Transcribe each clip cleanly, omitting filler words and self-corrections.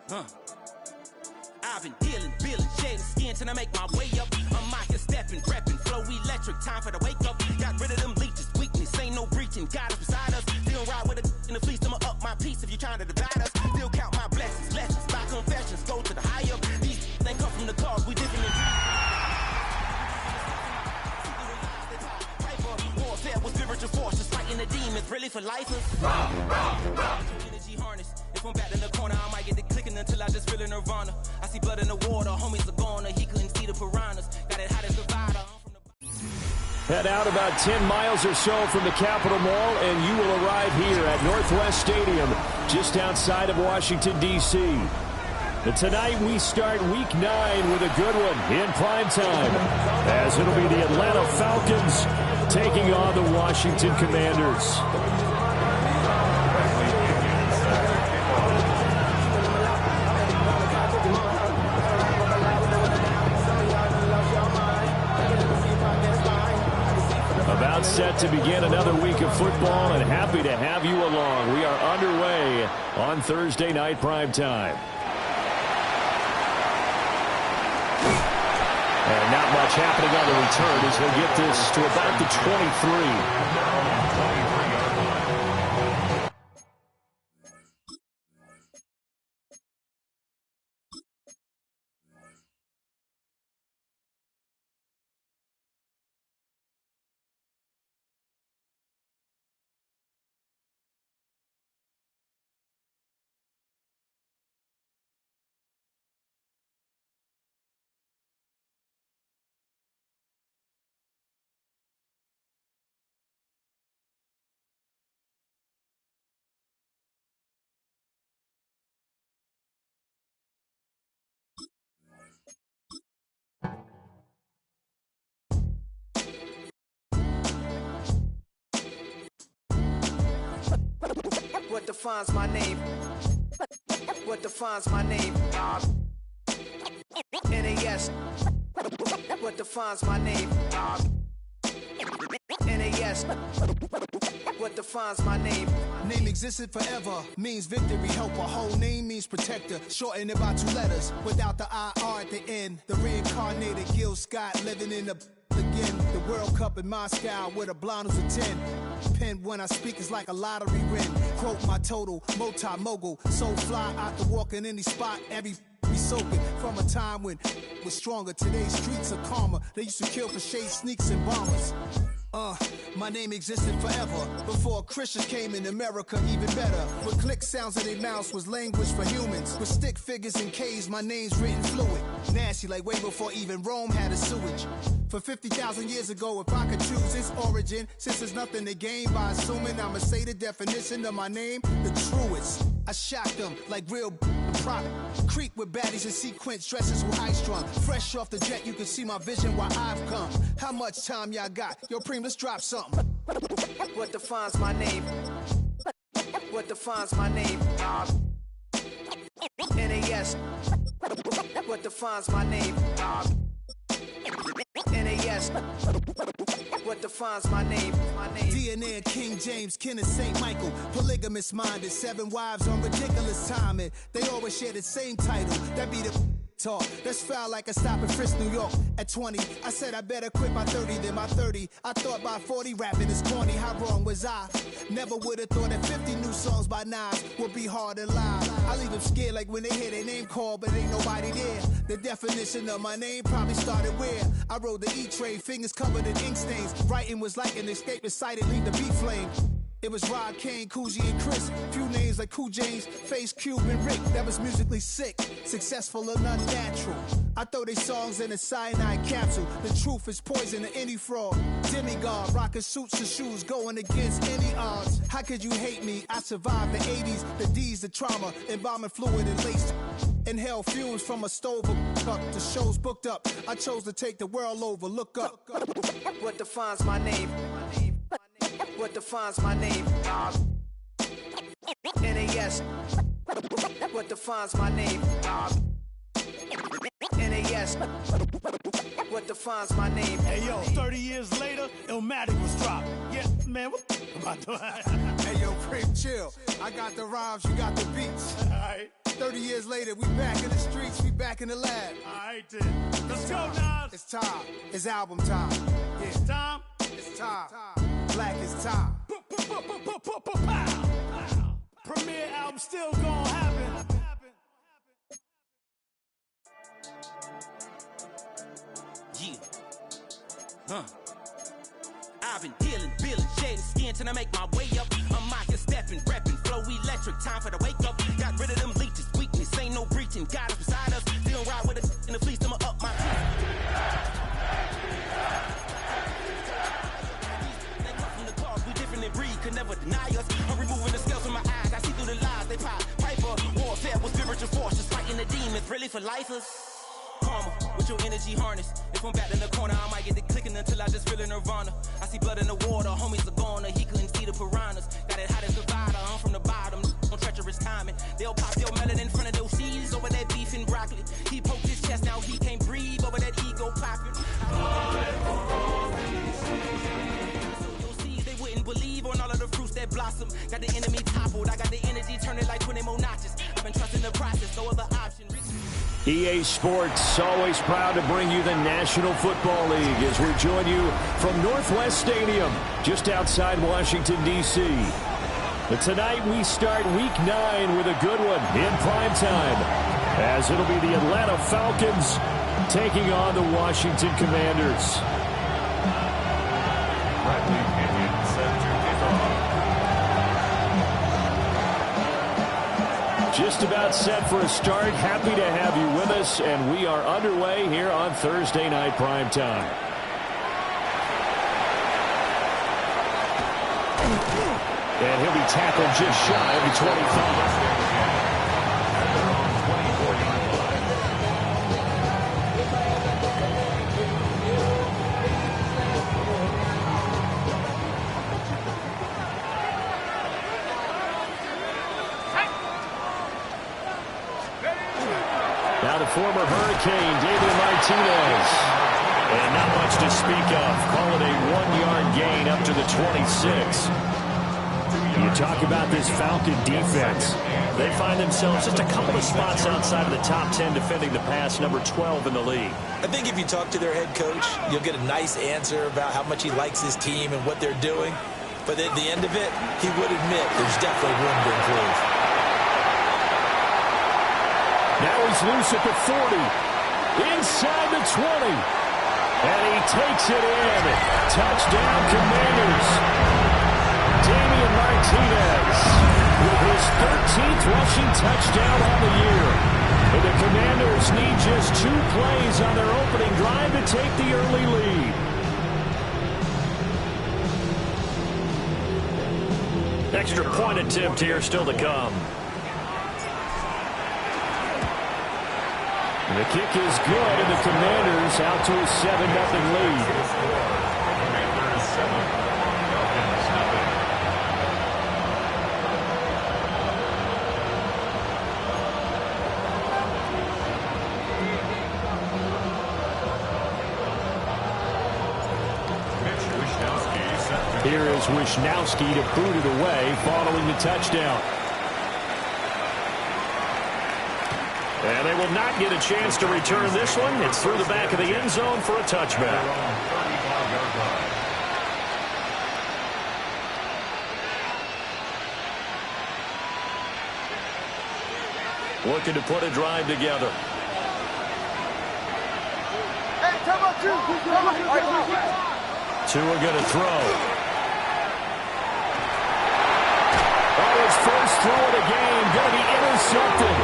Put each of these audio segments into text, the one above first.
I've been dealing, shedding skin till I make my way up. I'm out here stepping, repping, flow electric, time for the wake up. Got rid of them leeches, weakness, ain't no breaching, God is beside us. Still ride with a in the fleece, I'ma up my piece if you trying to divide us. Still count my blessings, lessons, by confessions, go to the high up. These they come from the cause, we different in warfare with spiritual force, just fighting the demons, really for lifers. Energy harness. If I'm back in the corner, I might get it clicking until I just feel a nirvana. I see blood in the water, homies are gone, he couldn't see the piranhas. Got it hot as divider. Head out about 10 miles or so from the Capitol Mall, and you will arrive here at Northwest Stadium, just outside of Washington, D.C. And tonight we start Week 9 with a good one in prime time, as it'll be the Atlanta Falcons taking on the Washington Commanders. About set to begin another week of football, and happy to have you along. We are underway on Thursday night prime time. And not much happening on the return as they get this to about the 23. What defines my name? What defines my name? NAS. What defines my name? NAS. What defines my name? Name existed forever, means victory, helper. Whole name means protector, shortened it by 2 letters, without the IR at the end. The reincarnated Gil Scott living in the again. The World Cup in Moscow with a blonde who's a 10. Pen when I speak is like a lottery win. Quote my total, multi-mogul. So fly out to walk in any spot, every be soaking. From a time when was stronger, today's streets are calmer. They used to kill for shade sneaks and bombers. My name existed forever. Before Christians came in America, even better. With click sounds in their mouths was language for humans. With stick figures and K's, my name's written fluid. Nasty like way before even Rome had a sewage. For 50,000 years ago, if I could choose its origin, since there's nothing to gain by assuming, I'ma say the definition of my name, the truest. I shocked them like real product. Creep with baddies in sequence, dresses with high strung. Fresh off the jet, you can see my vision where I've come. How much time y'all got? Yo, Preem, let's drop something. What defines my name? What defines my name? NAS. What defines my name? NAS. What defines my name? DNA of King James, kin of St. Michael. Polygamous minded, 7 wives on ridiculous timing. They always share the same title. That be the talk. That's foul like a stop in Frisk, New York. At 20, I said I better quit by 30 than my 30. I thought by 40 rapping is corny. How wrong was I? Never would have thought that 50 new songs by Nas would be hard and live. I leave them scared like when they hear their name called, but ain't nobody there. The definition of my name probably started where I rode the E-Trade, fingers covered in ink stains. Writing was like an escape inside leave the beat flame. It was Rod, Kane, Coogee, and Chris. Few names like Cool James, Face, Cube, and Rick. That was musically sick, successful and unnatural. I throw they songs in a cyanide capsule. The truth is poison to any fraud. Demigod, rocking suits and shoes, going against any odds. How could you hate me? I survived the 80s, the D's, the trauma, embalming fluid and laced. Inhale fumes from a stove up. The show's booked up. I chose to take the world over. Look up. What defines my name? What defines my name? NAS. What defines my name? NAS. What defines my name? Hey yo, 30 years later, Illmatic was dropped. Yeah, man, what Hey, yo, Cream, chill. I got the rhymes, you got the beats. All right. 30 years later, we back in the streets, we back in the lab. All right, then. Let's go, Nas. It's time. It's album time. Yeah. It's time. It's time. Black is time. Premiere album still gonna happen. Yeah. I've been dealing, shading skin till I make my way up. I'm out here stepping, repping, flow electric. Time for the wake up. Got rid of them leeches, weakness, ain't no breaching. Got us beside us, still ride with us in the fleece. I'ma up my They come from the cars, we different in breed, could never deny us. I'm removing the scales from my eyes, I see through the lies they pop. Piper, warfare with spiritual force, just fighting the demons, really for lifers. Karma, with your energy harness. If I'm back in the corner, I might get it clicking until I just feel a nirvana. I see blood in the water, homies are gone, he couldn't see the piranhas. Got it hot as divider, I'm from the bottom, on treacherous timing. They'll pop your melon in front of those seeds over that beef and broccoli. He poked his chest, now he can't breathe over that ego popping. So your seeds, they wouldn't believe on all of the fruits that blossom. Got the enemy toppled, I got the energy turning like 20 more notches. I've been trusting the process, no other option. EA Sports, always proud to bring you the National Football League as we join you from Northwest Stadium, just outside Washington, D.C. But tonight we start Week 9 with a good one in primetime, as it'll be the Atlanta Falcons taking on the Washington Commanders. Just about set for a start. Happy to have you with us, and we are underway here on Thursday Night Primetime. And he'll be tackled just shy of the 25. Now the former Hurricane, David Martinez. And not much to speak of. Call it a 1-yard gain up to the 26. You talk about this Falcon defense. They find themselves just a couple of spots outside of the top 10 defending the pass, number 12 in the league. I think if you talk to their head coach, you'll get a nice answer about how much he likes his team and what they're doing. But at the end of it, he would admit there's definitely room to improve. Now he's loose at the 40, inside the 20, and he takes it in. Touchdown, Commanders. Damian Martinez with his 13th rushing touchdown on the year. And the Commanders need just 2 plays on their opening drive to take the early lead. Extra point attempt here still to come. The kick is good, and the Commanders out to a 7-0 lead. Here is Wishnowski to boot it away following the touchdown. And they will not get a chance to return this one. It's through the back of the end zone for a touchback. Looking to put a drive together. Tua going to throw. Oh, his first throw of the game going to be intercepted.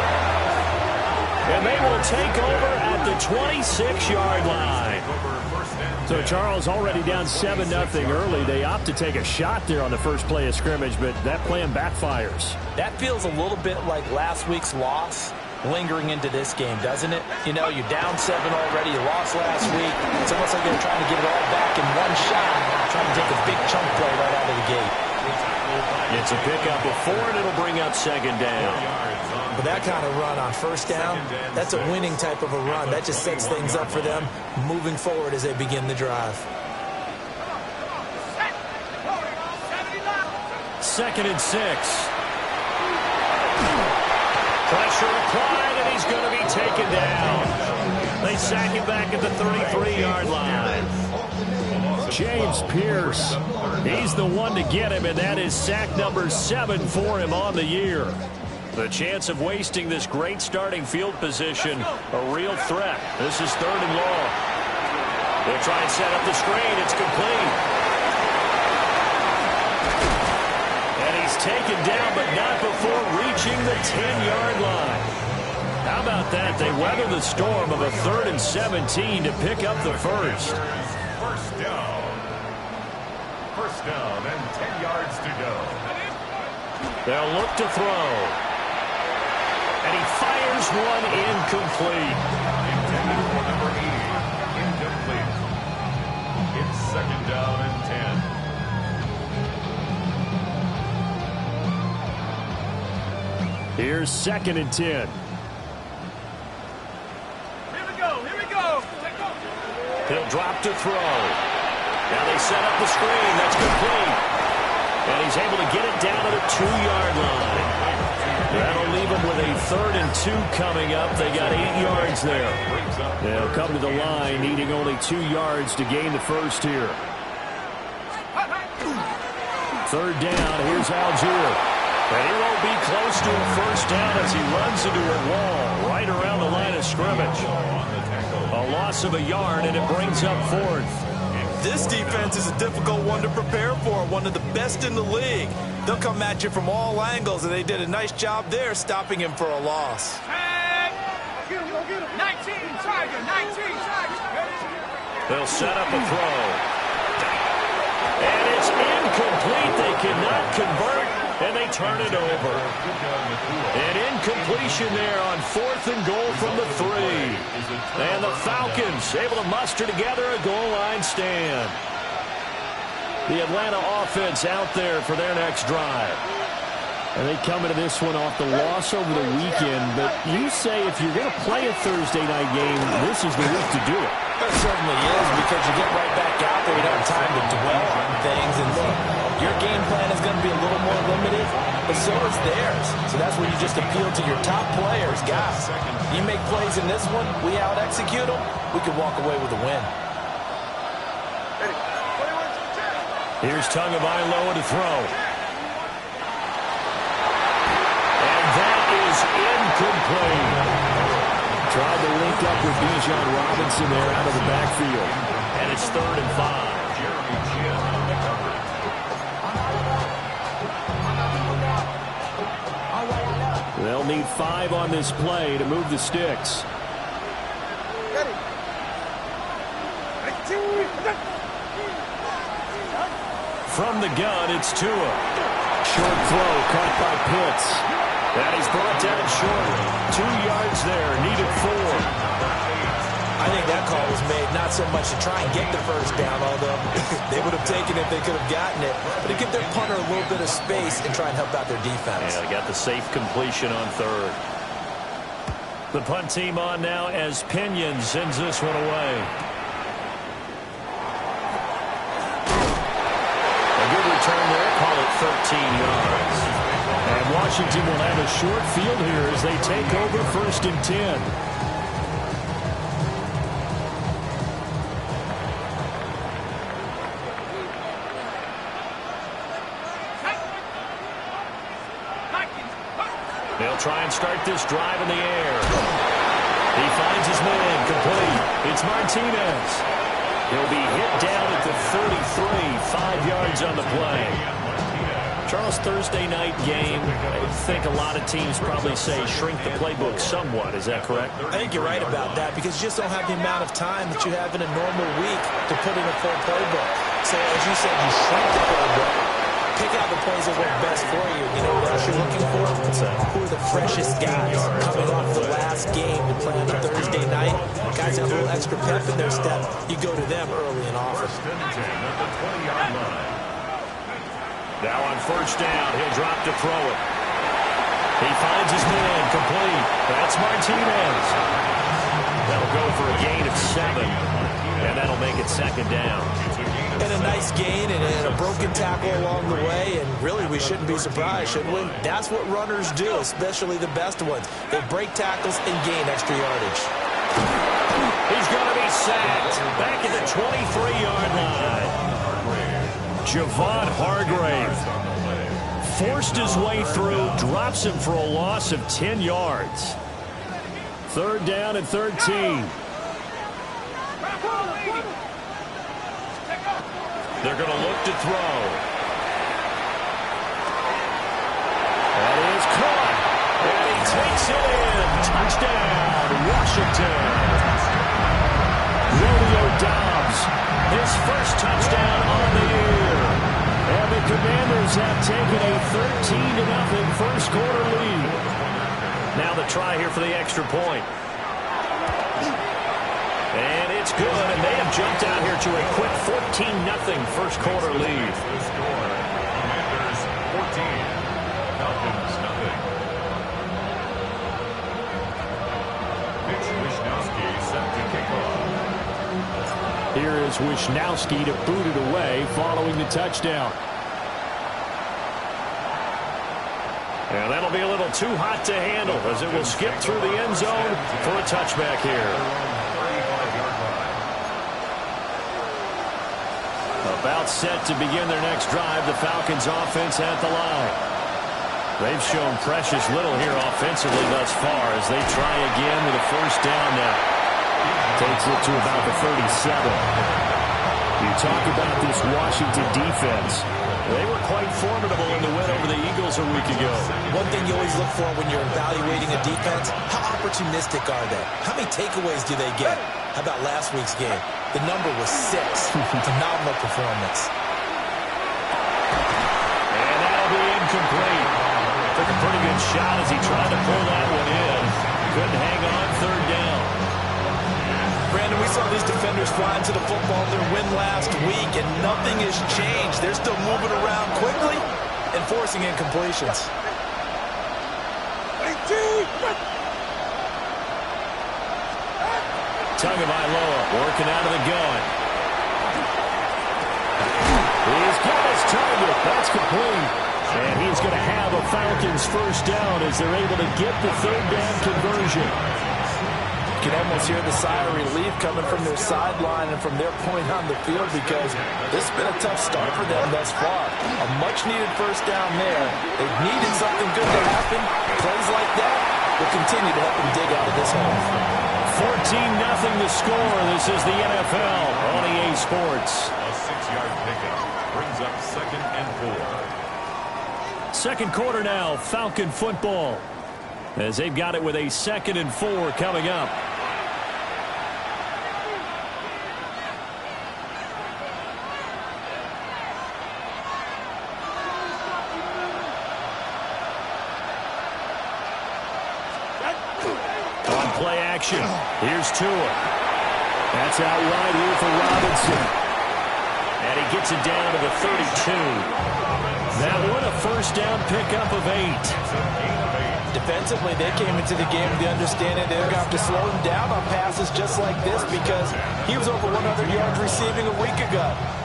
And they will take over at the 26-yard line. So Charles already down 7-0 early. They opt to take a shot there on the first play of scrimmage, but that plan backfires. That feels a little bit like last week's loss lingering into this game, doesn't it? You know, you're down 7 already. You lost last week. It's almost like they're trying to get it all back in one shot, trying to take a big chunk play right out of the gate. It's a pickup of 4, and it'll bring up second down. But that kind of run on first down, that's a winning type of a run. That just sets things up for them moving forward as they begin the drive. 2nd and 6. Pressure applied, and he's going to be taken down. They sack him back at the 33-yard line. James Pierce, he's the one to get him, and that is sack number 7 for him on the year. The chance of wasting this great starting field position, a real threat. This is 3rd and long. They'll try and set up the screen. It's complete. And he's taken down, but not before reaching the 10-yard line. How about that? They weather the storm of a 3rd and 17 to pick up the first. First down and 10 yards to go. They'll look to throw. And he fires one incomplete. Intended for number 80. Incomplete. It's 2nd down and 10. Here's 2nd and 10. Here we go. He'll drop to throw. Now they set up the screen. That's complete. And he's able to get it down to the 2-yard line. That'll leave him with a 3rd and 2 coming up. They got 8 yards there. They'll come to the line, needing only 2 yards to gain the first here. 3rd down. Here's Algier. And he won't be close to a first down as he runs into a wall right around the line of scrimmage. A loss of a yard, and it brings up 4th. This defense is a difficult one to prepare for, one of the best in the league. They'll come at you from all angles, and they did a nice job there stopping him for a loss. 19, Tiger, 19, Tiger. They'll set up a throw. And it's incomplete. They cannot convert, and they turn it over. An incompletion there on 4th and goal from the 3. And the Falcons able to muster together a goal line stand. The Atlanta offense out there for their next drive. And they come into this one off the loss over the weekend. But you say if you're going to play a Thursday night game, this is the week to do it. It certainly is, because you get right back out there. You don't have time to dwell on things. And look, your game plan is going to be a little more limited, but so is theirs. So that's where you just appeal to your top players. Guys, you make plays in this one, we out-execute them, we could walk away with a win. Here's Tagovailoa to throw. And that is incomplete. Tried to link up with Bijan Robinson there out of the backfield. And it's 3rd and 5. They'll need 5 on this play to move the sticks. From the gun, it's Tua. Short throw caught by Pitts. And he's brought down short. 2 yards there, needed 4. I think that call was made not so much to try and get the first down, although they would have taken it if they could have gotten it, but to give their punter a little bit of space and try and help out their defense. Yeah, they got the safe completion on 3rd. The punt team on now as Pinion sends this one away. A good return there, call it 13 yards. And Washington will have a short field here as they take over 1st and 10. They'll try and start this drive in the air. He finds his man complete. It's Martinez. He'll be hit down at the 33, 5 yards on the play. Charles, Thursday night game, I think a lot of teams probably say shrink the playbook somewhat. Is that correct? I think you're right about that, because you just don't have the amount of time that you have in a normal week to put in a full playbook. So as you said, you shrink the playbook. Pick out the plays that work best for you. You know what else you're looking for? Who are the freshest guys coming off the last game to play on a Thursday night? Guys have a little extra pep in their step. You go to them early and often. Now on 1st down, he'll drop to throw it. He finds his man complete. That's Martinez. That'll go for a gain of 7, and that'll make it 2nd down. And a nice gain and a broken tackle along the way, and really we shouldn't be surprised, should we? That's what runners do, especially the best ones. They break tackles and gain extra yardage. He's going to be sacked back at the 23-yard line. Javon Hargrave forced his way through, drops him for a loss of 10 yards. 3rd down and 13. They're going to look to throw. That is caught. And he takes it in. Touchdown, Washington. Romeo Doubs, his first touchdown on the year. And the Commanders have taken a 13-0 first quarter lead. Now the try here for the extra point. And it's good, and they have jumped out here to a quick 14-0 first quarter lead. Commanders 14, Falcons nothing. Mitch Wishnowsky set to kick off. Here is Wishnowsky to boot it away following the touchdown. And that'll be a little too hot to handle as it will skip through the end zone for a touchback here. About set to begin their next drive, the Falcons offense at the line. They've shown precious little here offensively thus far as they try again with a first down now. Takes it to about the 37. You talk about this Washington defense. They were quite formidable in the win over the Eagles a week ago. One thing you always look for when you're evaluating a defense, how opportunistic are they? How many takeaways do they get? How about last week's game? The number was 6. Phenomenal performance. And that'll be incomplete. Took a pretty good shot as he tried to pull that one in. Couldn't hang on 3rd down. Brandon, we saw these defenders flying to the football in their win last week, and nothing has changed. They're still moving around quickly and forcing incompletions. Tagovailoa working out of the gun. He's got his target. That's complete. And he's going to have a Falcons first down as they're able to get the 3rd down conversion. You can almost hear the sigh of relief coming from their sideline and from their point on the field because this has been a tough start for them thus far. A much-needed first down there. They've needed something good to happen. Plays like that will continue to help them dig out of this hole. 14-0 the score. This is the NFL on EA Sports. A 6-yard pickup brings up 2nd and 4. Second quarter now, Falcon football. As they've got it with a 2nd and 4 coming up. On play action, here's Tua. That's out wide here for Robinson. And he gets it down to the 32. That one a first down pickup of 8. Defensively, they came into the game with the understanding they're going to have to slow him down on passes just like this because he was over 100 yards receiving a week ago.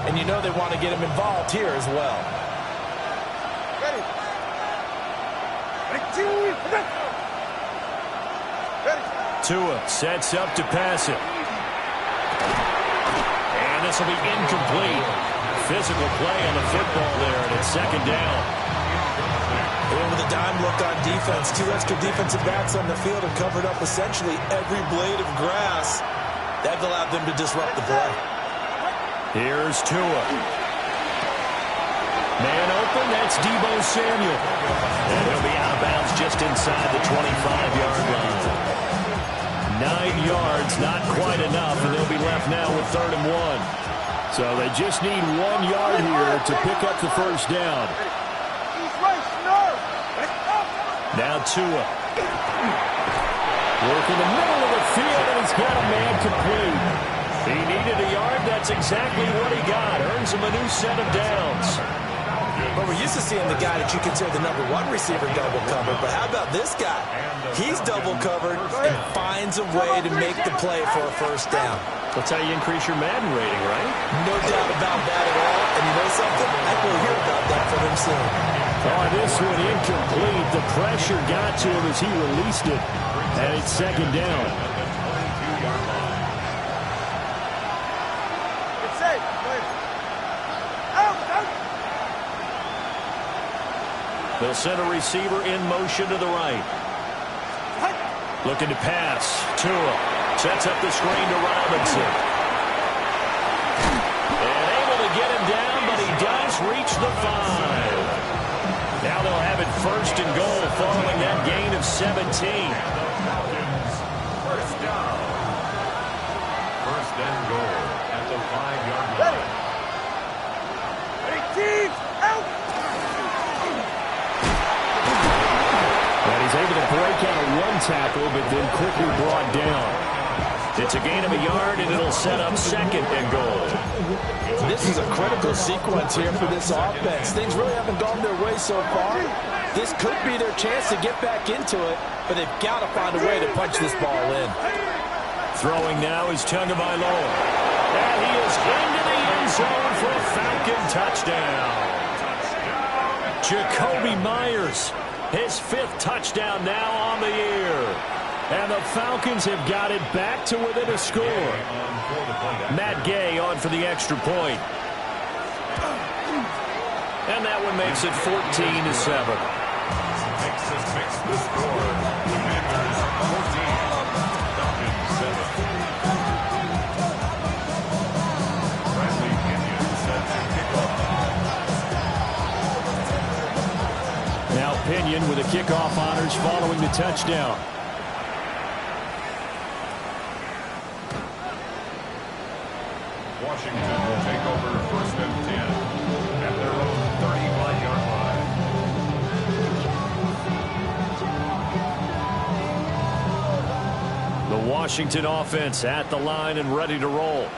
And you know they want to get him involved here as well. Tua sets up to pass it. And this will be incomplete. Physical play on the football there, and it's 2nd down. And with a dime look on defense, 2 extra defensive backs on the field have covered up essentially every blade of grass. That allowed them to disrupt the play. Here's Tua. Man open, that's Deebo Samuel. And he'll be out of bounds just inside the 25-yard line. 9 yards, not quite enough, and they'll be left now with 3rd and 1. So they just need 1 yard here to pick up the first down. Now Tua. Working the middle of the field, and he's got a man complete. He needed a yard. That's exactly what he got. Earns him a new set of downs. But we're used to seeing the guy that you consider the number 1 receiver double covered. But how about this guy? He's double covered and finds a way to make the play for a first down. That's how you increase your Madden rating, right? No doubt about that at all. And you know something? I will hear about that from him soon. Oh, this one incomplete. The pressure got to him as he released it. And it's second down. It's safe. Out. They'll send a receiver in motion to the right. Looking to pass. Tua sets up the screen to Robinson. And able to get him down, but he does reach the 5. Now they'll have it first and goal following that gain of 17. First down. First and goal at the 5-yard line. Hey, team, out. And he's able to break out of one tackle, but then quickly brought down. It's a gain of a yard, and it'll set up second and goal. This is a critical sequence here for this offense. Things really haven't gone their way so far. This could be their chance to get back into it, but they've got to find a way to punch this ball in. Throwing now is Tagovailoa. And he is into the end zone for a Falcon touchdown. Jacoby Myers, his 5th touchdown now on the year. And the Falcons have got it back to within a score. Matt Gay on for the extra point. And that one makes it 14-7. Makes the score. Commanders 14. Falcons 7. Bradley Pinion sets the kickoff. Now Pinion with the kickoff honors following the touchdown. Washington will take over first and 10 at their own 35-yard line. The Washington offense at the line and ready to roll.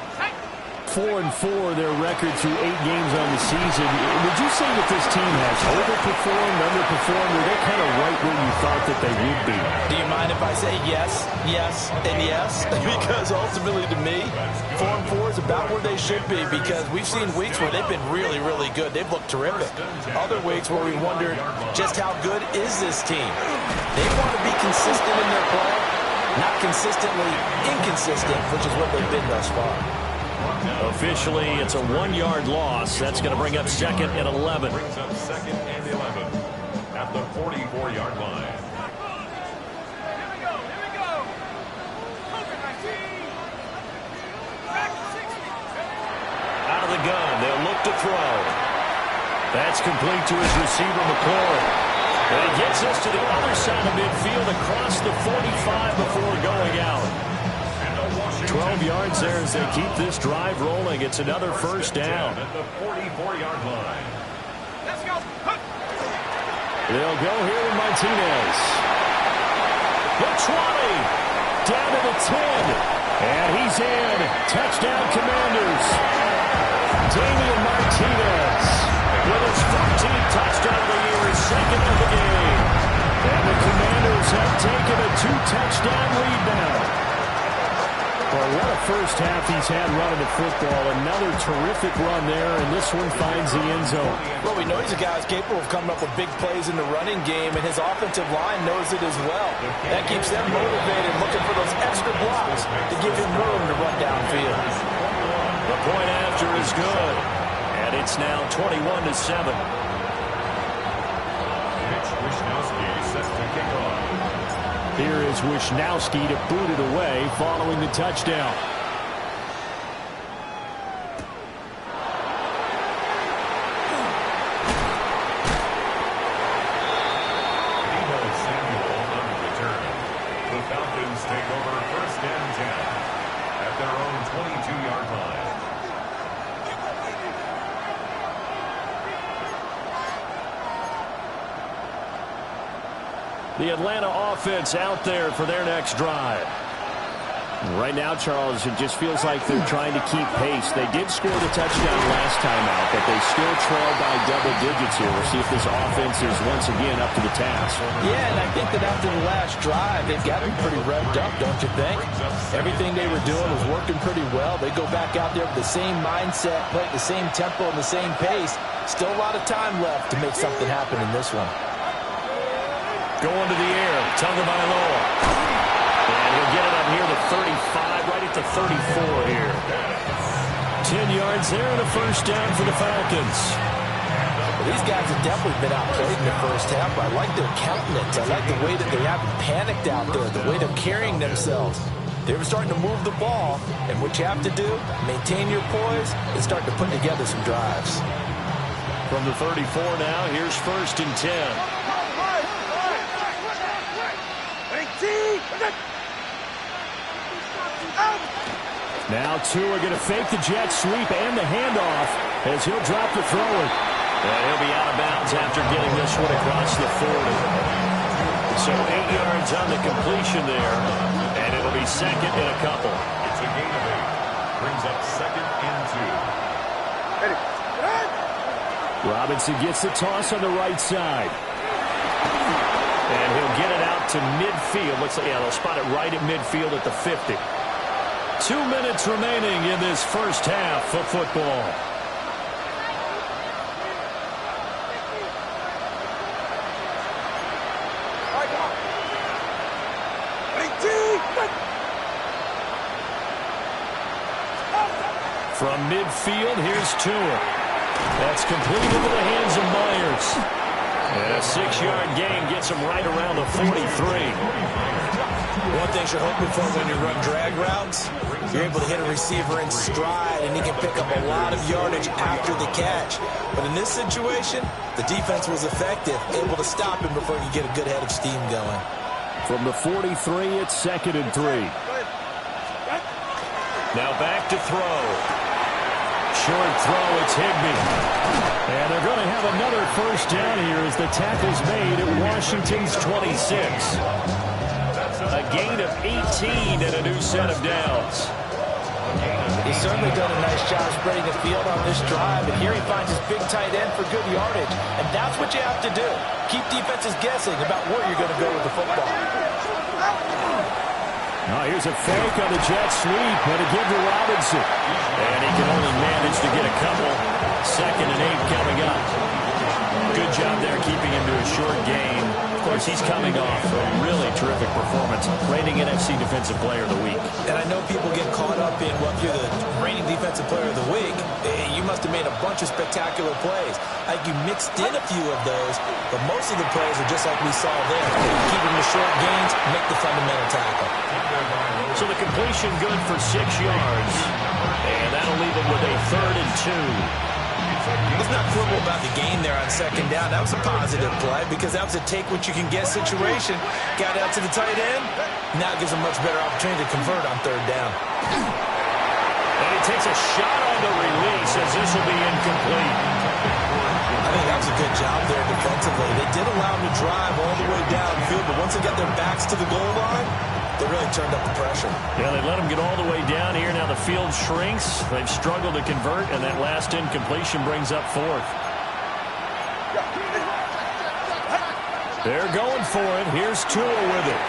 4-4 their record through 8 games on the season. Would you say that this team has overperformed, underperformed, or they're kind of right where you thought that they would be? Do you mind if I say yes, yes, and yes? Because ultimately to me, 4-4 is about where they should be, because we've seen weeks where they've been really, really good. They've looked terrific. Other weeks where we wondered just how good is this team. They want to be consistent in their play, not consistently inconsistent, which is what they've been thus far. Officially, it's a 1-yard loss. That's going to bring up second and 11. Brings up second and 11 at the 44-yard line. Here we go. Out of the gun, they'll look to throw. That's complete to his receiver, McLaurin. And he gets us to the other side of midfield across the 45 before going out. 12 yards there as they keep this drive rolling. It's another first down. At the 44-yard line. Let's go. They'll go here with Martinez. The 20. Down to the 10. And he's in. Touchdown, Commanders. Damian Martinez with his 14th touchdown of the year, his second of the game. And the Commanders have taken a 2-touchdown lead now. Well, what a first half he's had running the football. Another terrific run there, and this one finds the end zone. Well, we know he's a guy who's capable of coming up with big plays in the running game, and his offensive line knows it as well. That keeps them motivated, looking for those extra blocks to give him room to run downfield. The point after is good, and it's now 21-7. Mitch Wishnowsky set to kick off. Here is Wishnowsky to boot it away following the touchdown. Deebo Samuel on the return. The Falcons take over first and 10 at their own 22-yard line. The Atlanta offense out there for their next drive. Right now, Charles, it just feels like they're trying to keep pace. They did score the touchdown last time out, but they still trail by double digits here. We'll see if this offense is once again up to the task. Yeah, and I think that after the last drive, they've got them pretty revved up, don't you think? Everything they were doing was working pretty well. They go back out there with the same mindset, play at the same tempo and the same pace. Still a lot of time left to make something happen in this one. Going to the air, Tagovailoa. And he'll get it up near the 35, right at the 34 here. 10 yards there and a first down for the Falcons. Well, these guys have definitely been outplayed in the first half. I like their countenance. I like the way that they haven't panicked out there, the way they're carrying themselves. They were starting to move the ball, and what you have to do, maintain your poise and start to put together some drives. From the 34 now, here's 1st and 10. Now Tua going to fake the jet sweep and the handoff as he'll drop the throw. And he'll be out of bounds after getting this one across the 40. So 8 yards on the completion there, and it'll be second and a couple. It's a gain of 8. Brings up 2nd and 2. Robinson gets the toss on the right side. And he'll get it out to midfield. Looks like, yeah, they'll spot it right at midfield at the 50. 2 minutes remaining in this first half of football. From midfield, here's Tua. That's complete into the hands of Myers. And a 6-yard gain gets him right around the 43. One thing you're hoping for when you run drag routes, you're able to hit a receiver in stride, and he can pick up a lot of yardage after the catch. But in this situation, the defense was effective, able to stop him before he could get a good head of steam going. From the 43, it's 2nd and 3. Now back to throw. Short throw, it's Higbee. And they're going to have another first down here as the tackle's made at Washington's 26. A gain of 18 and a new set of downs. He's certainly done a nice job spreading the field on this drive, and here he finds his big tight end for good yardage. And that's what you have to do. Keep defenses guessing about where you're going to go with the football. Now here's a fake on the jet sweep, and a give to Robinson. And he can only manage to get a couple. 2nd and 8 coming up. Good job there keeping him to a short gain. Of course, he's coming off a really terrific performance, reigning NFC Defensive Player of the Week. And I know people get caught up in, well, if you're the reigning Defensive Player of the Week, you must have made a bunch of spectacular plays. I think you mixed in a few of those, but most of the plays are just like we saw there. Keep them to short gains, make the fundamental tackle. So the completion good for 6 yards, and that'll leave him with a 3rd and 2. Let's not quibble about the gain there on 2nd down. That was a positive play because that was a take-what-you-can-get situation. Got out to the tight end. Now it gives him much better opportunity to convert on 3rd down. And he takes a shot on the release as this will be incomplete. I think that was a good job there defensively. They did allow him to drive all the way downfield, but once they got their backs to the goal line, they really turned up the pressure. Yeah, they let him get all the way down here. Now the field shrinks. They've struggled to convert, and that last incompletion brings up 4th. They're going for it. Here's Tua with it.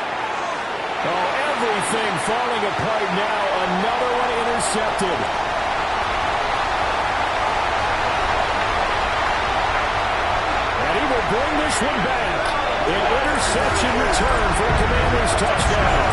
Oh, everything falling apart now. Another one intercepted. And he will bring this one back. An interception return for a Commanders touchdown.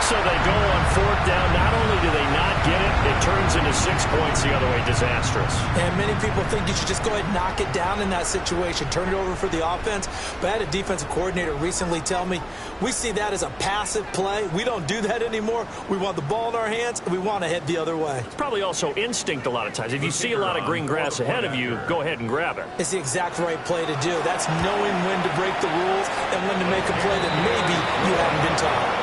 So they go on 4th down. Not only do they not get it, it turns into 6 points the other way. Disastrous. And many people think you should just go ahead and knock it down in that situation. Turn it over for the offense. But I had a defensive coordinator recently tell me, we see that as a passive play. We don't do that anymore. We want the ball in our hands, and we want to head the other way. It's probably also instinct a lot of times. If you see a lot of green grass ahead of you, go ahead and grab it. It's the exact right play to do. That's knowing when to break the rules and when to make a play that maybe you haven't been taught.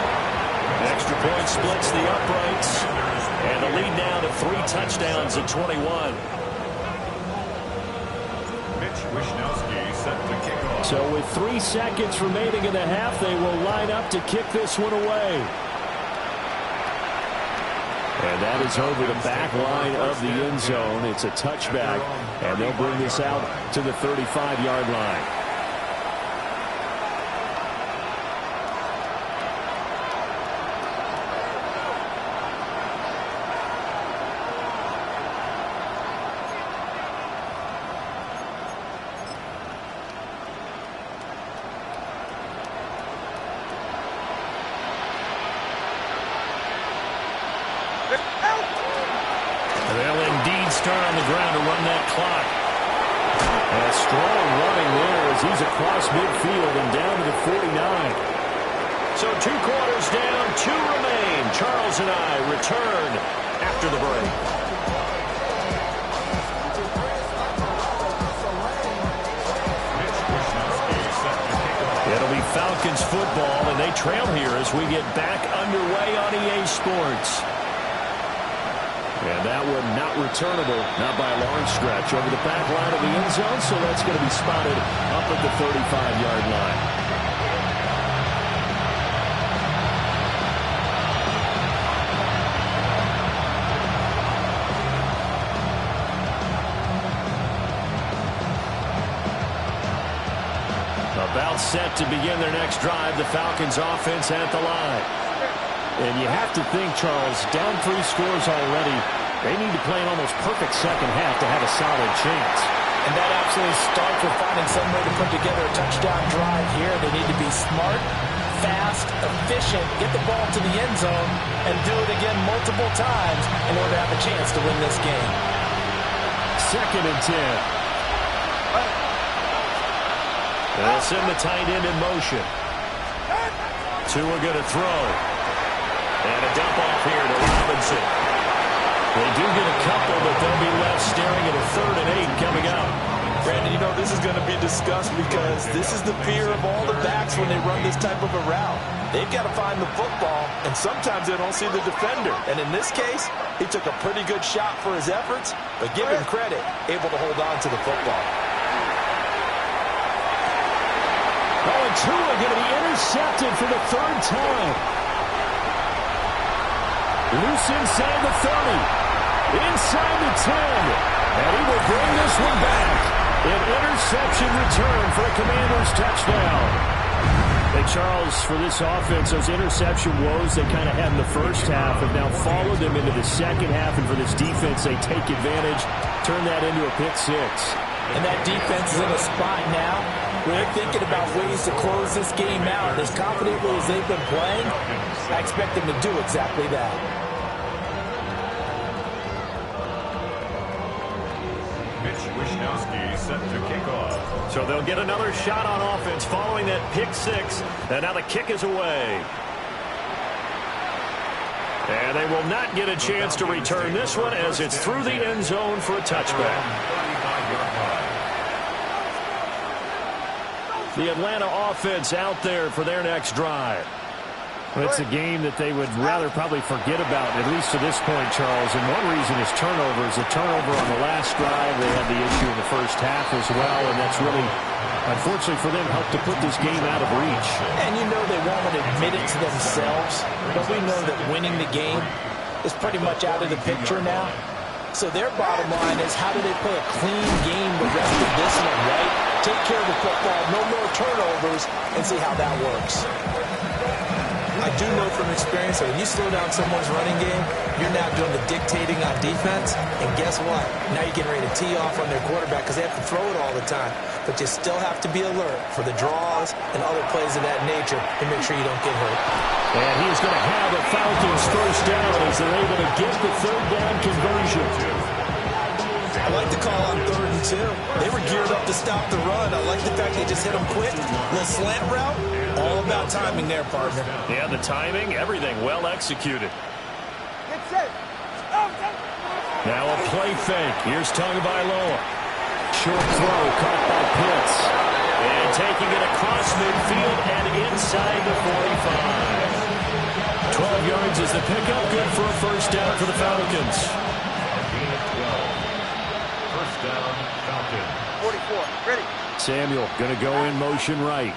Extra point splits the uprights. And the lead now to 3 touchdowns at 21. Mitch Wishnowski set to kick off. So with 3 seconds remaining in the half, they will line up to kick this one away. And that is over the back line of the end zone. It's a touchback, and they'll bring this out to the 35-yard line. They'll indeed start on the ground to run that clock. And a strong running there as he's across midfield and down to the 49. So 2 quarters down, 2 remain. Charles and I return after the break. It'll be Falcons football, and they trail here as we get back underway on EA Sports. And that one not returnable, not by a long stretch, over the back line of the end zone, so that's going to be spotted up at the 35-yard line. About set to begin their next drive, the Falcons offense at the line. And you have to think, Charles, down 3 scores already, they need to play an almost perfect second half to have a solid chance. And that absolutely starts with finding some way to put together a touchdown drive here. They need to be smart, fast, efficient, get the ball to the end zone, and do it again multiple times in order to have a chance to win this game. 2nd and 10. They'll send the tight end in motion. 2 are going to throw. And a dump off here to Robinson. They do get a couple, but they'll be left staring at a 3rd and 8 coming up. Brandon, you know, this is going to be discussed because this is the fear of all the backs when they run this type of a route. They've got to find the football, and sometimes they don't see the defender. And in this case, he took a pretty good shot for his efforts, but give him credit, able to hold on to the football. Oh, and 2 are going to be intercepted for the 3rd time. Loose inside the 30, inside the 10, and he will bring this one back. An interception return for a Commanders touchdown. Hey, Charles, for this offense, those interception woes they kind of had in the first half have now followed them into the second half, and for this defense, they take advantage, turn that into a pick 6. And that defense is in a spot now where they're thinking about ways to close this game out. And as confidently as they've been playing, I expect them to do exactly that. Set to kick off. So they'll get another shot on offense following that pick 6. And now the kick is away. And they will not get a chance to return this one as it's through the end zone for a touchback. The Atlanta offense out there for their next drive. Well, it's a game that they would rather probably forget about, at least to this point, Charles. And one reason is turnovers. A turnover on the last drive. They had the issue in the first half as well, and that's really, unfortunately for them, helped to put this game out of reach. And you know they won't admit it to themselves, but we know that winning the game is pretty much out of the picture now. So their bottom line is, how do they play a clean game the rest of this one, right? Take care of the football, no more turnovers, and see how that works. I do know from experience that when you slow down someone's running game, you're now doing the dictating on defense. And guess what? Now you're getting ready to tee off on their quarterback because they have to throw it all the time. But you still have to be alert for the draws and other plays of that nature to make sure you don't get hurt. And he is going to have a Falcons first down as they're able to get the 3rd down conversion. I like the call on 3rd and 2. They were geared up to stop the run. I like the fact they just hit them quick. The slant route, all about timing there, partner. Yeah, the timing, everything well executed. Now a play fake. Here's Tagovailoa. Short throw caught by Pitts. And taking it across midfield and inside the 45. 12 yards is the pickup. Good for a first down for the Falcons. First down, Falcons. 44, ready. Samuel going to go in motion right.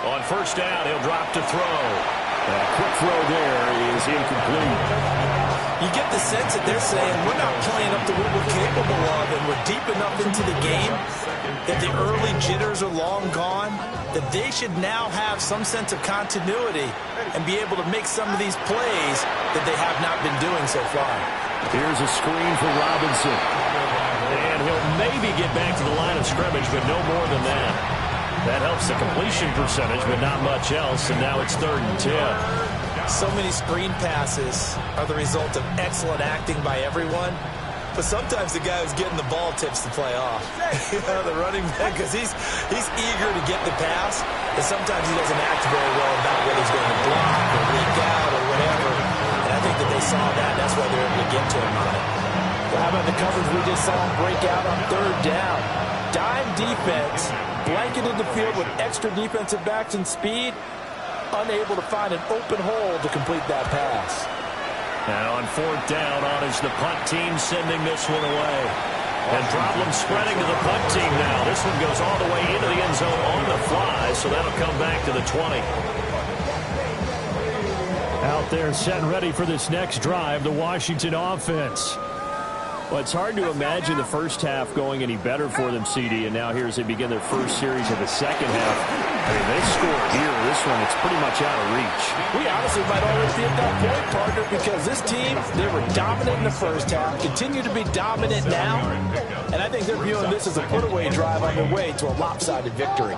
On first down, he'll drop to throw. That quick throw there is incomplete. You get the sense that they're saying we're not playing up to what we're capable of, and we're deep enough into the game that the early jitters are long gone, that they should now have some sense of continuity and be able to make some of these plays that they have not been doing so far. Here's a screen for Robinson. And he'll maybe get back to the line of scrimmage, but no more than that. That helps the completion percentage, but not much else, and now it's 3rd and 10. So many screen passes are the result of excellent acting by everyone, but sometimes the guy who's getting the ball tips the play off. The running back, because he's eager to get the pass, and sometimes he doesn't act very well about whether he's going to block or leak out or whatever. And I think that they saw that, and that's why they're able to get to him on it. Well, how about the coverage we just saw him break out on 3rd down? Dime defense, blanketed the field with extra defensive backs and speed, unable to find an open hole to complete that pass. Now on 4th down, on is the punt team sending this one away. And problems spreading to the punt team now. This one goes all the way into the end zone on the fly, so that'll come back to the 20. Out there set and ready for this next drive, the Washington offense. Well, it's hard to imagine the first half going any better for them, CD, and now here as they begin their first series of the second half. I mean, they score here. This one, it's pretty much out of reach. We honestly might already be at that point, partner, because this team, they were dominant in the first half, continue to be dominant now, and I think they're viewing this as a put-away drive on their way to a lopsided victory.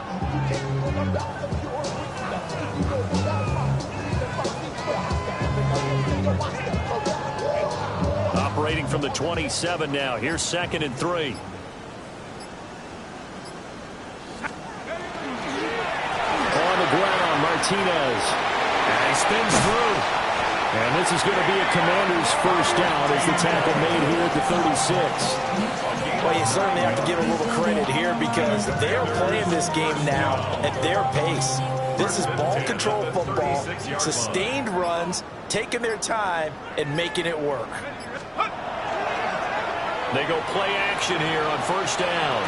Operating from the 27 now. Here's 2nd and 3. On the ground, Martinez. And he spins through. And this is going to be a Commander's first down as the tackle made here at the 36. Well, you certainly have to give a little credit here because they're playing this game now at their pace. This is ball control football, sustained runs, taking their time, and making it work. They go play action here on first down.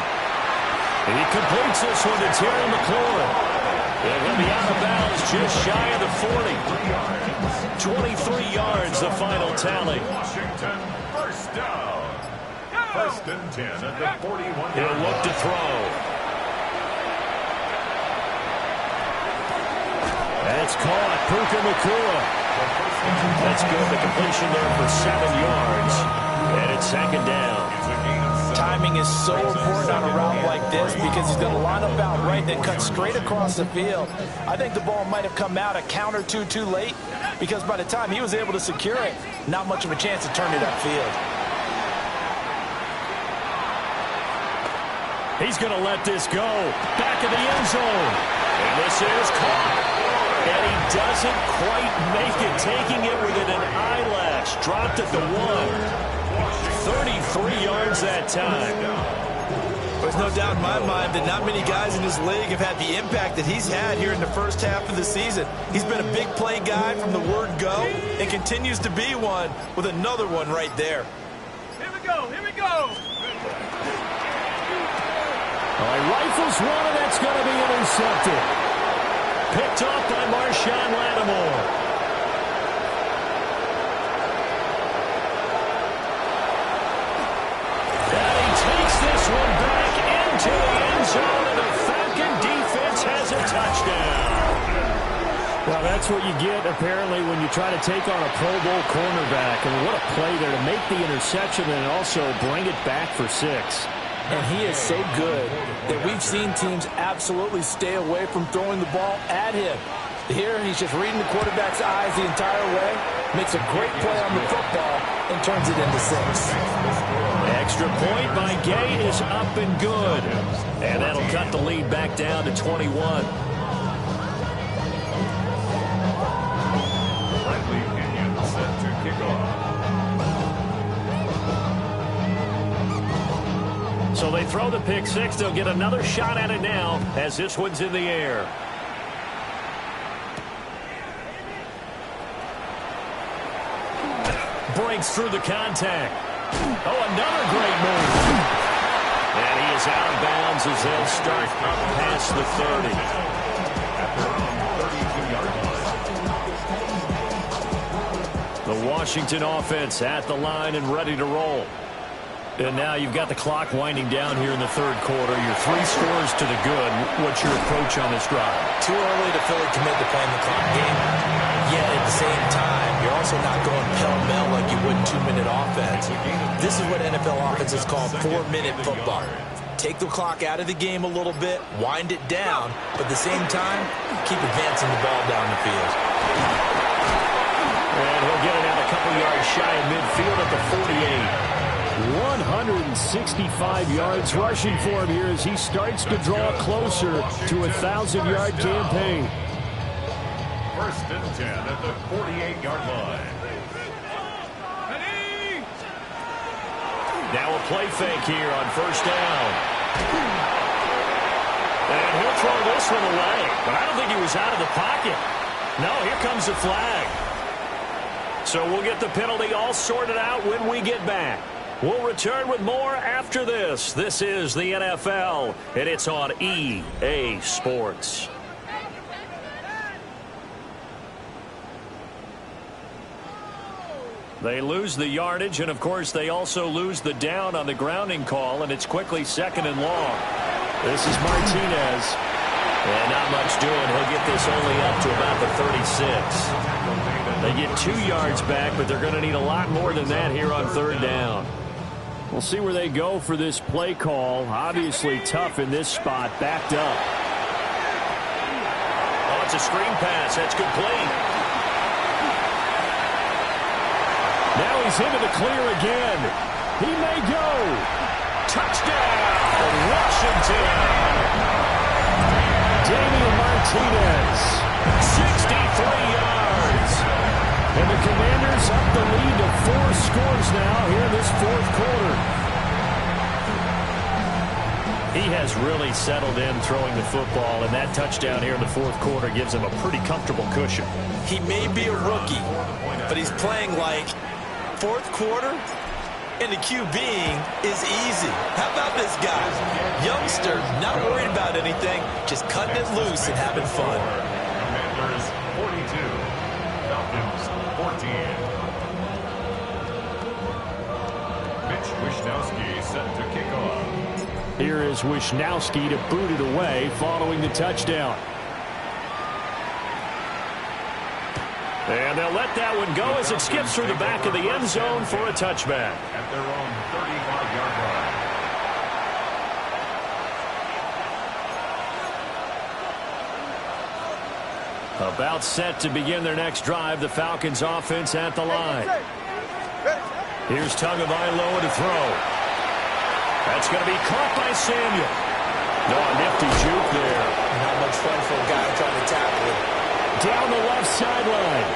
And he completes this one to Terry McLaurin. And he'll be out of bounds just shy of the 40. 23 yards, the final tally. Washington, first down. 1st and 10 at the 41. He'll look to throw. That's caught. Puka Nacua. That's good. The completion there for 7 yards. And it's 2nd down. Timing is so important on a route like this because he's going to line up out right and then cut straight across the field. I think the ball might have come out a count or two too late because by the time he was able to secure it, not much of a chance to turn it upfield. He's going to let this go. Back of the end zone. And this is caught. And he doesn't quite make it, taking it within an eyelash. Dropped at the 1. 33 yards that time. There's no doubt in my mind that not many guys in this league have had the impact that he's had here in the first half of the season. He's been a big play guy from the word go and continues to be one with another one right there. Here we go, here we go. Well, he rifles one, and that's going to be intercepted. Picked off by Marshawn Lattimore. This one back into the end zone, and the Falcon defense has a touchdown. Well, that's what you get, apparently, when you try to take on a Pro Bowl cornerback. And what a play there to make the interception and also bring it back for 6. And he is so good that we've seen teams absolutely stay away from throwing the ball at him. Here, he's just reading the quarterback's eyes the entire way, makes a great play on the football, and turns it into 6. Extra point by Gay is up and good. And that'll cut the lead back down to 21. Bradley Pinion set to kick off. So they throw the pick 6. They'll get another shot at it now as this one's in the air. Breaks through the contact. Oh, another great move. And he is out of bounds as they'll start up past the 30. At their own 32-yard line. The Washington offense at the line and ready to roll. And now you've got the clock winding down here in the third quarter. You're 3 scores to the good. What's your approach on this drive? Too early to fully commit to playing the clock game. Yet at the same time, you're also not going pell-mell like you would in 2-minute offense. This is what NFL offenses call 4-minute football. Take the clock out of the game a little bit, wind it down, but at the same time, keep advancing the ball down the field. And he'll get it out a couple yards shy of midfield at the 48. 165 yards rushing for him here as he starts to draw closer to a 1,000-yard campaign. First and 10 at the 48-yard line. Now a play fake here on first down. And he'll throw this one away, but I don't think he was out of the pocket. No, here comes the flag. So we'll get the penalty all sorted out when we get back. We'll return with more after this. This is the NFL, and it's on EA Sports. They lose the yardage, and, of course, they also lose the down on the grounding call, and it's quickly 2nd and long. This is Martinez. And not much doing. He'll get this only up to about the 36. They get 2 yards back, but they're going to need a lot more than that here on third down. We'll see where they go for this play call. Obviously tough in this spot, backed up. Oh, it's a screen pass. That's complete. Now he's into the clear again. He may go. Touchdown, Washington. Damian Martinez, 63 yards. And the Commanders up the lead to 4 scores now here in this fourth quarter. He has really settled in throwing the football, and that touchdown here in the fourth quarter gives him a pretty comfortable cushion. He may be a rookie, but he's playing like fourth quarter, and the QBing is easy. How about this guy? Youngster, not worried about anything, just cutting it loose and having fun. Commanders 42, Falcons 14. Mitch Wishnowsky set to kick off. Here is Wishnowsky to boot it away following the touchdown. And they'll let that one go as it skips through the back of the end zone for a touchback. At their own 35-yard line. About set to begin their next drive, the Falcons offense at the line. Here's Tagovailoa to throw. That's going to be caught by Samuel. No, a nifty juke there. Not much fun for a guy trying to tackle it. Down the left sideline.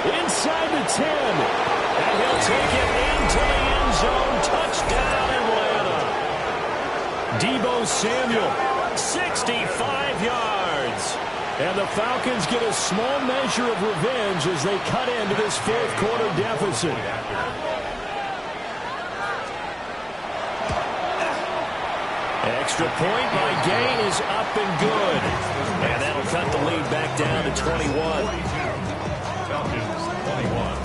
Inside the 10. And he'll take it into the end zone. Touchdown, Atlanta. Deebo Samuel, 65 yards. And the Falcons get a small measure of revenge as they cut into this fourth quarter deficit. Extra point by Gain is up and good. And that'll cut the lead back down to 21. Falcons 21.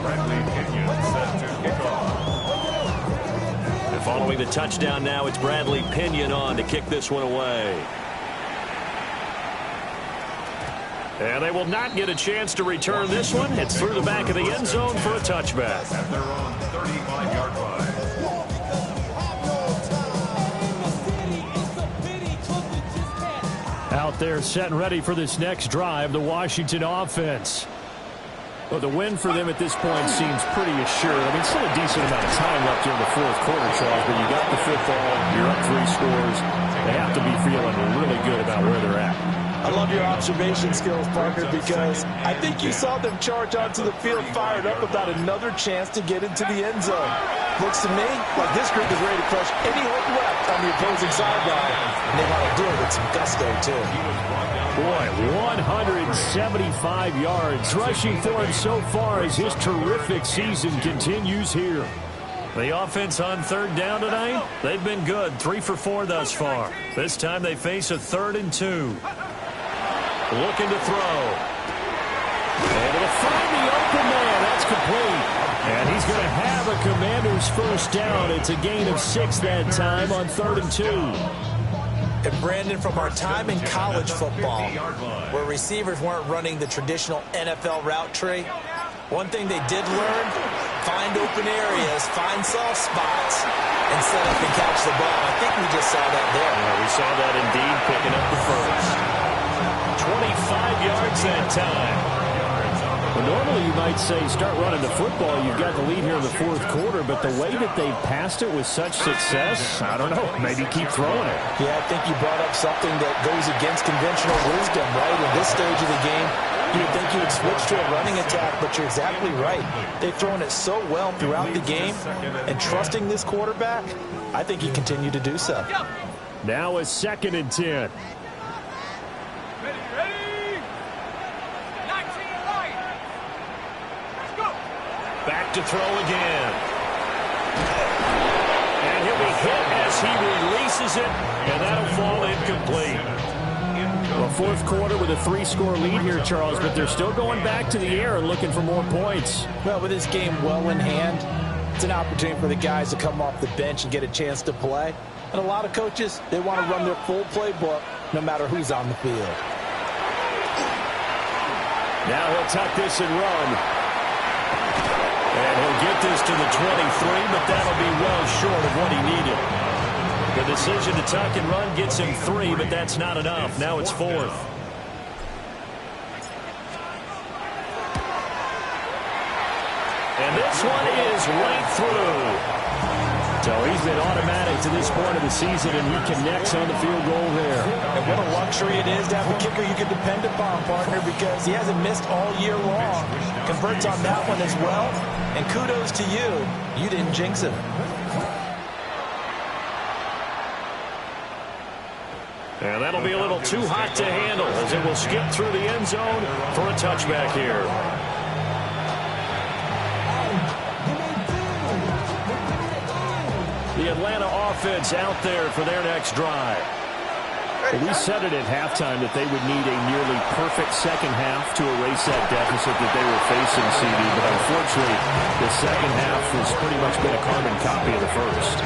Bradley Pinion set to kick off. And following the touchdown now, it's Bradley Pinion on to kick this one away. And they will not get a chance to return this one. It's through the back of the end zone for a touchback. At their own 35-yard line. Out there set and ready for this next drive, the Washington offense. Well, the win for them at this point seems pretty assured. I mean, still a decent amount of time left here in the fourth quarter, Charles, but you got the football, you're up 3 scores. They have to be feeling really good about where they're at. I love your observation skills, Parker, because I think you saw them charge onto the field fired up about another chance to get into the end zone. Looks to me like this group is ready to crush any hook left on the opposing sideline, and they want to do it with some gusto, too. Boy, 175 yards rushing for him so far as his terrific season continues here. The offense on third down tonight, they've been good. 3 for 4 thus far. This time they face a 3rd and 2. Looking to throw. And it'll find the open man. That's complete. And he's going to have a Commander's first down. It's a gain of 6 that time on 3rd and 2. And Brandon, from our time in college football, where receivers weren't running the traditional NFL route tree, one thing they did learn, find open areas, find soft spots, and set up and catch the ball. I think we just saw that there. Yeah, we saw that indeed, picking up the first. 25 yards that time. Well, normally you might say start running the football. You've got the lead here in the 4th quarter, but the way that they've passed it with such success, I don't know, maybe keep throwing it. Yeah, I think you brought up something that goes against conventional wisdom, right? In this stage of the game, you would think you would switch to a running attack, but you're exactly right. They've thrown it so well throughout the game, and trusting this quarterback, I think he continued to do so. Now a 2nd and 10. Back to throw again. And he'll be hit as he releases it, and that'll fall incomplete. Well, 4th quarter with a 3-score lead here, Charles, but they're still going back to the air and looking for more points. Well, with this game well in hand, it's an opportunity for the guys to come off the bench and get a chance to play. And a lot of coaches, they want to run their full playbook no matter who's on the field. Now he'll tuck this and run. And he'll get this to the 23, but that'll be well short of what he needed. The decision to tuck and run gets him 3, but that's not enough. Now it's 4th. And this one is right through. So he's been automatic to this point of the season, and he connects on the field goal there. And what a luxury it is to have a kicker you can depend upon, partner, because he hasn't missed all year long. Converts on that one as well. And kudos to you. You didn't jinx him. And that'll be a little too hot to handle as it will skip through the end zone for a touchback here. The Atlanta offense out there for their next drive. Well, we said it at halftime that they would need a nearly perfect second half to erase that deficit that they were facing, CD. But unfortunately, the second half has pretty much been a carbon copy of the first.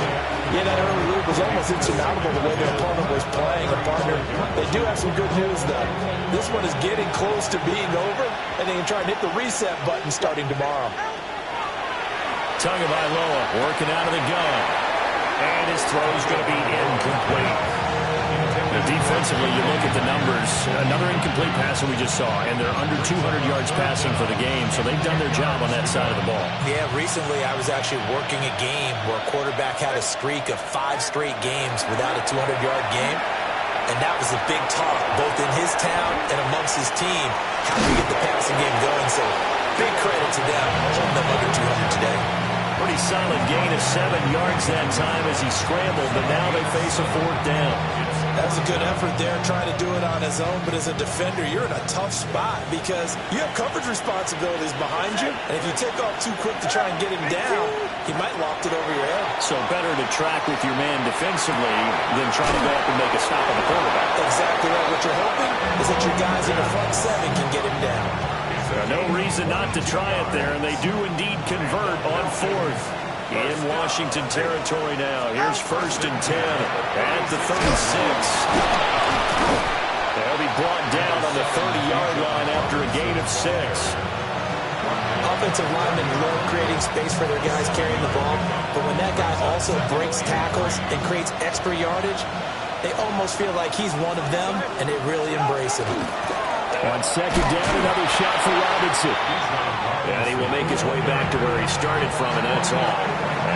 Yeah, that early lead was almost insurmountable the way their opponent was playing. A partner, they do have some good news, though. This one is getting close to being over, and they can try and hit the reset button starting tomorrow. Tagovailoa working out of the gun. And his throw is going to be incomplete. Defensively, you look at the numbers. Another incomplete pass that we just saw, and they're under 200 yards passing for the game, so they've done their job on that side of the ball. Yeah, recently I was actually working a game where a quarterback had a streak of 5 straight games without a 200-yard game, and that was a big talk, both in his town and amongst his team. How do we get the passing game going? So big credit to them, holding them under 200 today. Pretty solid gain of 7 yards that time as he scrambled, but now they face a 4th down. That was a good effort there, trying to do it on his own. But as a defender, you're in a tough spot because you have coverage responsibilities behind you. And if you take off too quick to try and get him down, he might loft it over your head. So better to track with your man defensively than try to go up and make a stop on the quarterback. Exactly right. What you're hoping is that your guys in the front 7 can get him down. No reason not to try it there, and they do indeed convert on 4th. In Washington territory now. Here's 1st and 10 at the 36. They'll be brought down on the 30-yard line after a gain of 6. Offensive linemen love creating space for their guys carrying the ball, but when that guy also breaks tackles and creates extra yardage, they almost feel like he's one of them, and they really embrace him. On 2nd down, another shot for Robinson. And he will make his way back to where he started from, and that's all.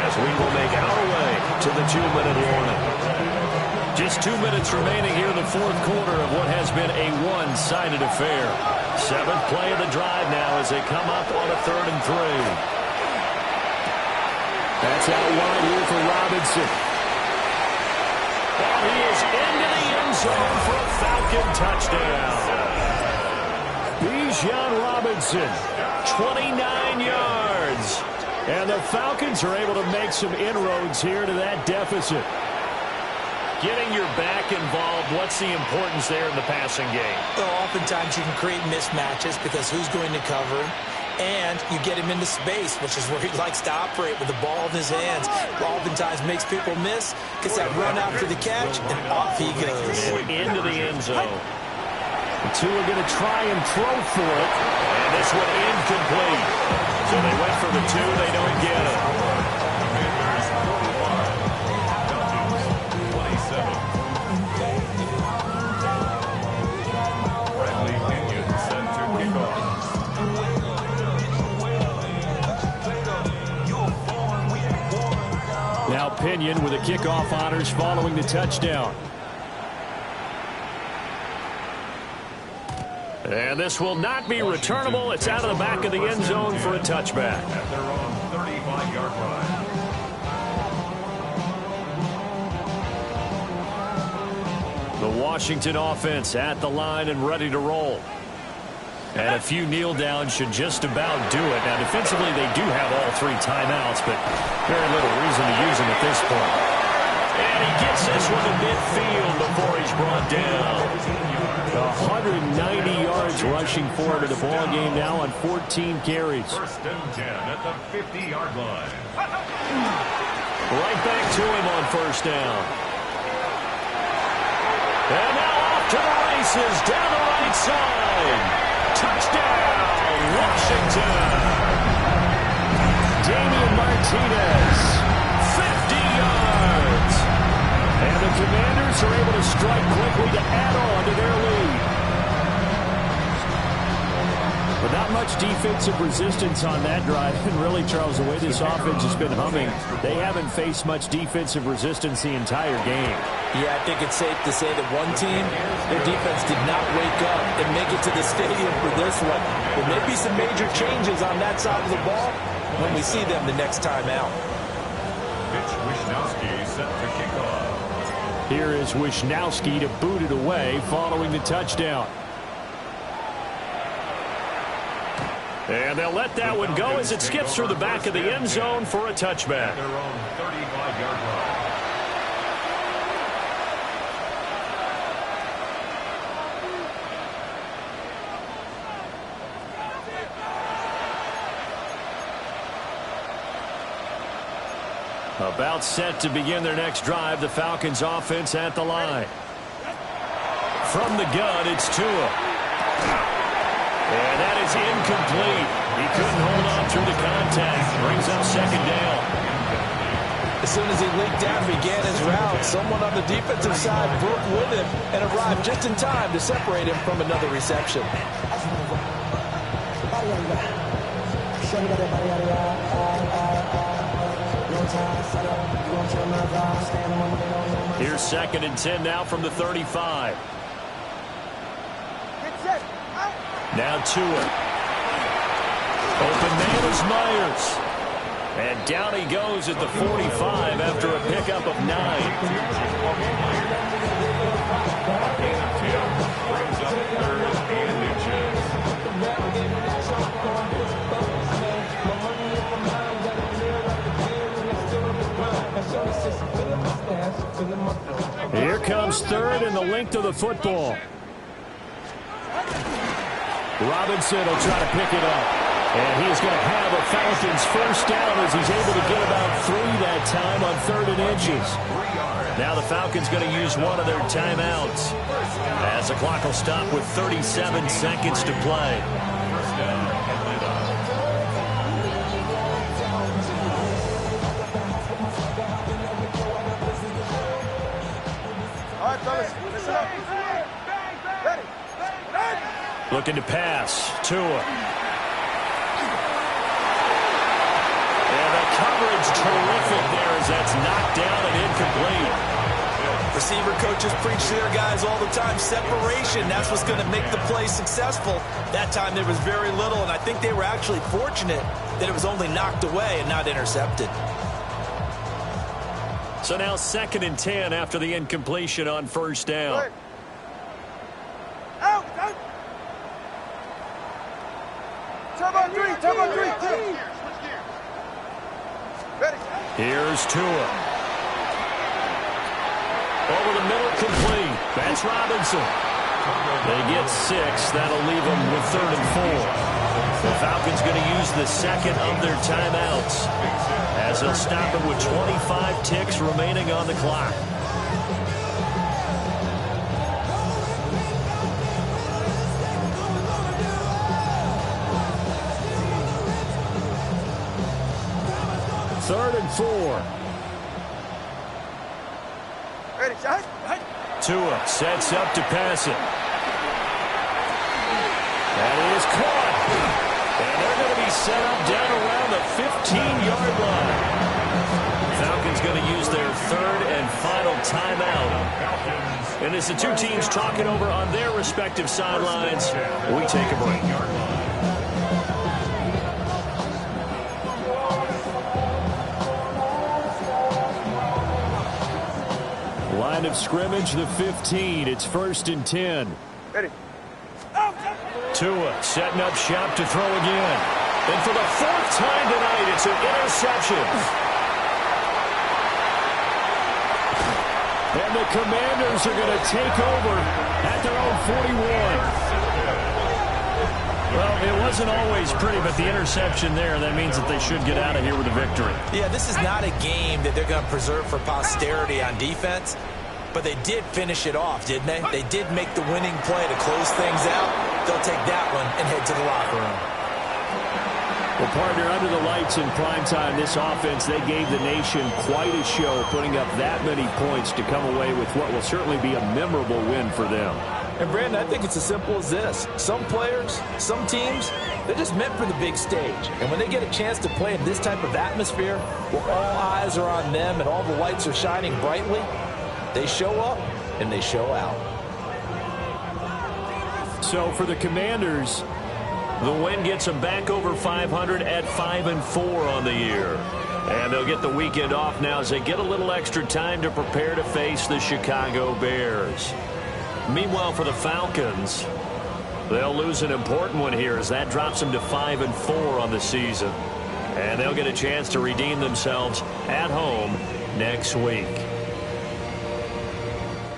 As we will make our way to the 2-minute warning. Just 2 minutes remaining here in the 4th quarter of what has been a one-sided affair. 7th play of the drive now as they come up on a 3rd and 3. That's out wide here for Robinson. And he is into the end zone for a Falcon touchdown. Bijan Robinson, 29 yards. And the Falcons are able to make some inroads here to that deficit. Getting your back involved, what's the importance there in the passing game? Well, oftentimes you can create mismatches because who's going to cover, and you get him into space, which is where he likes to operate with the ball in his hands. Oftentimes makes people miss, gets that run after the catch, and off he goes. And into the end zone. The two are going to try and throw for it. And this one incomplete. So they went for the two, they don't get it. Now Pinion with the kickoff honors following the touchdown. And this will not be returnable. It's out of the back of the end zone for a touchback. At their own 35-yard line. The Washington offense at the line and ready to roll. And a few kneel downs should just about do it. Now, defensively, they do have all three timeouts, but very little reason to use them at this point. And he gets this one to midfield before he's brought down. 190 yards rushing for him in the ball game now on 14 carries. First and 10 at the 50-yard line. Right back to him on first down. And now off to the races down the right side. Touchdown, Washington. Damian Martinez, 50 yards. And the Commanders are able to strike quickly to add on to their lead. But not much defensive resistance on that drive. And really, Charles, the way this offense has been humming, they haven't faced much defensive resistance the entire game. Yeah, I think it's safe to say that one team, their defense did not wake up and make it to the stadium for this one. There may be some major changes on that side of the ball when we see them the next time out. Mitch Wishnowsky set to kick off. Here is Wishnowsky to boot it away following the touchdown. And they'll let that one go as it skips through the back of the end zone for a touchback. At their own 35-yard line. About set to begin their next drive, the Falcons offense at the line. From the gun, it's Tua. And that is incomplete. He couldn't hold on through the contact. Brings up second down. As soon as he leaked out, began his route, someone on the defensive side broke with him and arrived just in time to separate him from another reception. Here's second and 10 now from the 35. Now Tua. Open man is Myers. And down he goes at the 45 after a pickup of 9. Brings up third and inches. Here comes third and the length of the football. Robinson will try to pick it up. And he's going to have a Falcons first down as he's able to get about 3 that time on third and inches. Now the Falcons going to use one of their timeouts as the clock will stop with 37 seconds to play. First down, Atlanta. All right, fellas, listen up. Ready. Looking to pass. Tua. And the coverage terrific there as that's knocked down and incomplete. Receiver coaches preach to their guys all the time. Separation, that's what's going to make the play successful. That time there was very little, and I think they were actually fortunate that it was only knocked away and not intercepted. So now second and 10 after the incompletion on first down. Out. Turbo 3. Here's Tua. Over the middle, complete. That's Robinson. They get 6. That'll leave them with 3rd and 4. The Falcons going to use the second of their timeouts as they'll stop it with 25 ticks remaining on the clock. Third and 4. Ready, shot. Tua sets up to pass it. That is caught. And they're going to be set up down around the 15-yard line. Falcons going to use their 3rd and final timeout. And as the two teams talking over on their respective sidelines, we take a break. Line of scrimmage, the 15. It's 1st and 10. Ready. Tua setting up shop to throw again. And for the 4th time tonight, it's an interception. And the Commanders are going to take over at their own 41. Well, it wasn't always pretty, but the interception there, that means that they should get out of here with a victory. Yeah, this is not a game that they're going to preserve for posterity on defense, but they did finish it off, didn't they? They did make the winning play to close things out. They'll take that one and head to the locker room. Well, partner, under the lights in primetime, this offense, they gave the nation quite a show, putting up that many points to come away with what will certainly be a memorable win for them. And, Brandon, I think it's as simple as this. Some players, some teams, they're just meant for the big stage. And when they get a chance to play in this type of atmosphere, where all eyes are on them and all the lights are shining brightly, they show up and they show out. So for the Commanders, the win gets them back over 500 at 5-4 on the year. And they'll get the weekend off now as they get a little extra time to prepare to face the Chicago Bears. Meanwhile, for the Falcons, they'll lose an important one here as that drops them to 5-4 on the season. And they'll get a chance to redeem themselves at home next week.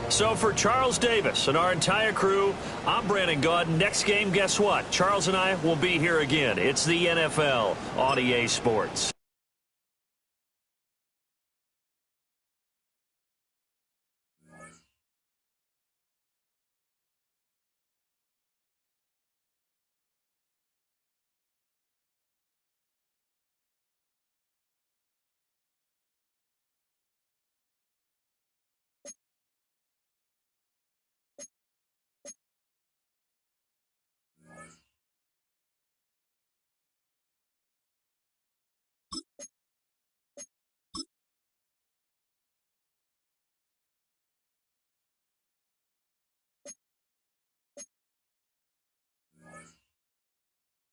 So for Charles Davis and our entire crew, I'm Brandon Gaudin. Next game, guess what? Charles and I will be here again. It's the NFL on EA Sports.